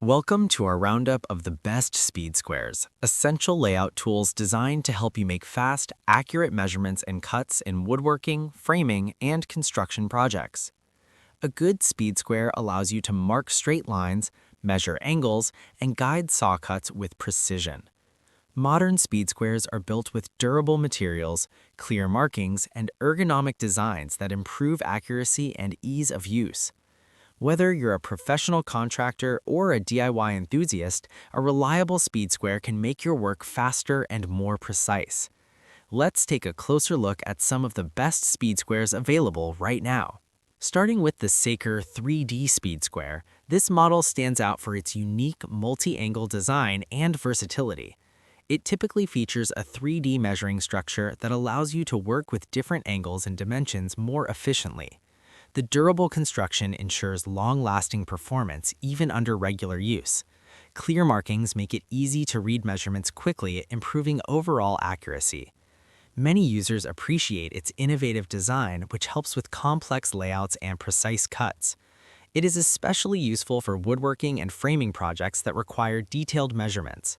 Welcome to our roundup of the best speed squares, essential layout tools designed to help you make fast, accurate measurements and cuts in woodworking, framing, and construction projects. A good speed square allows you to mark straight lines, measure angles, and guide saw cuts with precision. Modern speed squares are built with durable materials, clear markings, and ergonomic designs that improve accuracy and ease of use. Whether you're a professional contractor or a DIY enthusiast, a reliable speed square can make your work faster and more precise. Let's take a closer look at some of the best speed squares available right now. Starting with the Saker 3D Speed Square, this model stands out for its unique multi-angle design and versatility. It typically features a 3D measuring structure that allows you to work with different angles and dimensions more efficiently. The durable construction ensures long-lasting performance even under regular use. Clear markings make it easy to read measurements quickly, improving overall accuracy. Many users appreciate its innovative design, which helps with complex layouts and precise cuts. It is especially useful for woodworking and framing projects that require detailed measurements.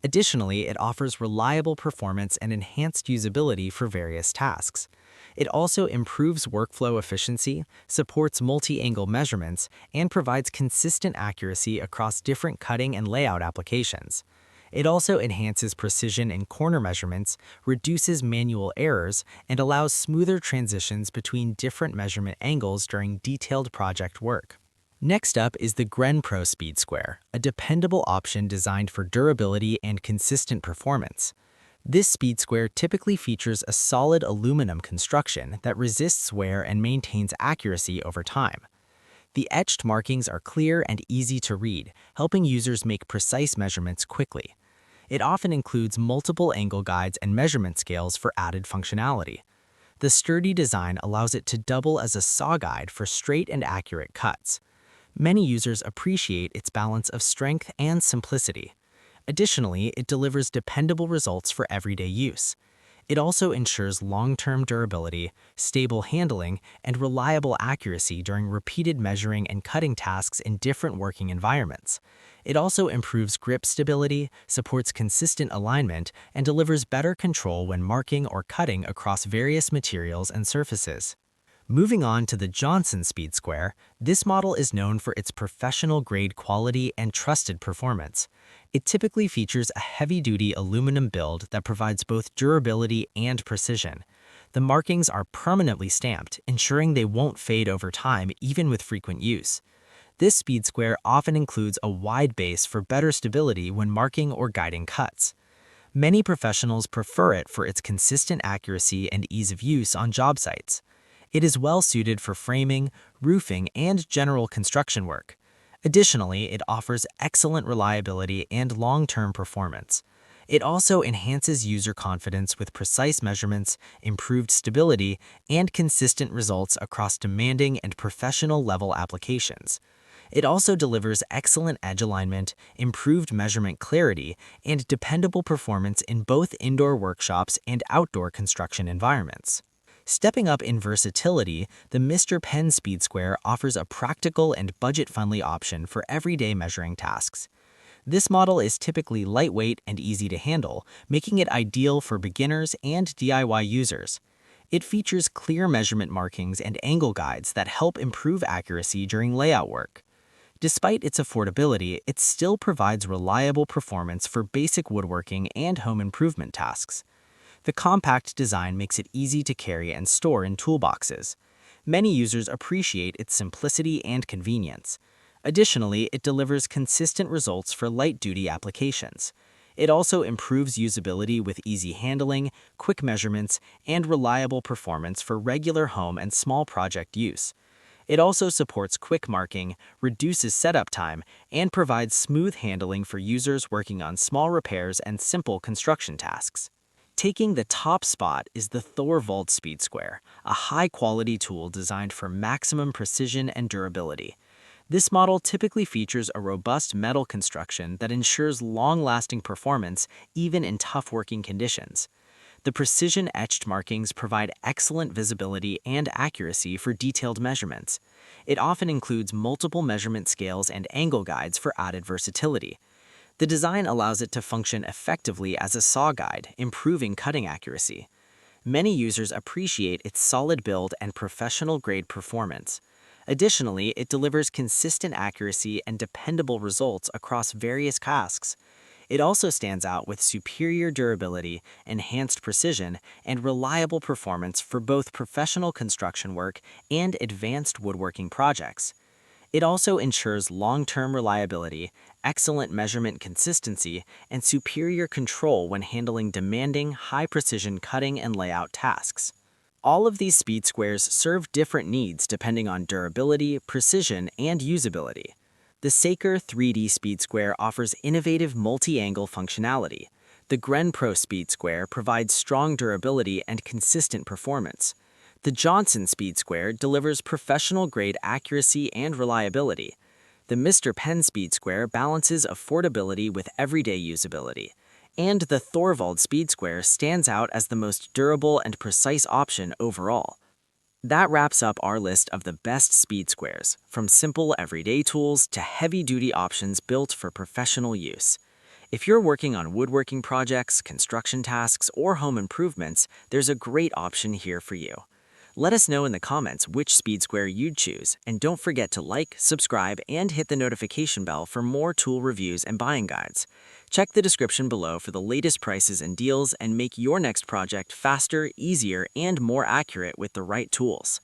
Additionally, it offers reliable performance and enhanced usability for various tasks. It also improves workflow efficiency, supports multi-angle measurements, and provides consistent accuracy across different cutting and layout applications. It also enhances precision in corner measurements, reduces manual errors, and allows smoother transitions between different measurement angles during detailed project work. Next up is the Gren Pro Speed Square, a dependable option designed for durability and consistent performance. This speed square typically features a solid aluminum construction that resists wear and maintains accuracy over time. The etched markings are clear and easy to read, helping users make precise measurements quickly. It often includes multiple angle guides and measurement scales for added functionality. The sturdy design allows it to double as a saw guide for straight and accurate cuts. Many users appreciate its balance of strength and simplicity. Additionally, it delivers dependable results for everyday use. It also ensures long-term durability, stable handling, and reliable accuracy during repeated measuring and cutting tasks in different working environments. It also improves grip stability, supports consistent alignment, and delivers better control when marking or cutting across various materials and surfaces. Moving on to the Johnson Speed Square, this model is known for its professional-grade quality and trusted performance. It typically features a heavy-duty aluminum build that provides both durability and precision. The markings are permanently stamped, ensuring they won't fade over time even with frequent use. This speed square often includes a wide base for better stability when marking or guiding cuts. Many professionals prefer it for its consistent accuracy and ease of use on job sites. It is well suited for framing, roofing, and general construction work. Additionally, it offers excellent reliability and long-term performance. It also enhances user confidence with precise measurements, improved stability, and consistent results across demanding and professional-level applications. It also delivers excellent edge alignment, improved measurement clarity, and dependable performance in both indoor workshops and outdoor construction environments. Stepping up in versatility, the Mr. Penn Speed Square offers a practical and budget-friendly option for everyday measuring tasks. This model is typically lightweight and easy to handle, making it ideal for beginners and DIY users. It features clear measurement markings and angle guides that help improve accuracy during layout work. Despite its affordability, it still provides reliable performance for basic woodworking and home improvement tasks. The compact design makes it easy to carry and store in toolboxes. Many users appreciate its simplicity and convenience. Additionally, it delivers consistent results for light-duty applications. It also improves usability with easy handling, quick measurements, and reliable performance for regular home and small project use. It also supports quick marking, reduces setup time, and provides smooth handling for users working on small repairs and simple construction tasks. Taking the top spot is the Thorvald Speed Square, a high-quality tool designed for maximum precision and durability. This model typically features a robust metal construction that ensures long-lasting performance even in tough working conditions. The precision-etched markings provide excellent visibility and accuracy for detailed measurements. It often includes multiple measurement scales and angle guides for added versatility. The design allows it to function effectively as a saw guide, improving cutting accuracy. Many users appreciate its solid build and professional-grade performance. Additionally, it delivers consistent accuracy and dependable results across various tasks. It also stands out with superior durability, enhanced precision, and reliable performance for both professional construction work and advanced woodworking projects. It also ensures long-term reliability, excellent measurement consistency, and superior control when handling demanding, high-precision cutting and layout tasks. All of these speed squares serve different needs depending on durability, precision, and usability. The Saker 3D Speed Square offers innovative multi-angle functionality. The Gren Pro Speed Square provides strong durability and consistent performance. The Johnson Speed Square delivers professional-grade accuracy and reliability. The Mr. Penn Speed Square balances affordability with everyday usability. And the Thorvald Speed Square stands out as the most durable and precise option overall. That wraps up our list of the best speed squares, from simple everyday tools to heavy-duty options built for professional use. If you're working on woodworking projects, construction tasks, or home improvements, there's a great option here for you. Let us know in the comments which speed square you'd choose, and don't forget to like, subscribe, and hit the notification bell for more tool reviews and buying guides. Check the description below for the latest prices and deals and make your next project faster, easier, and more accurate with the right tools.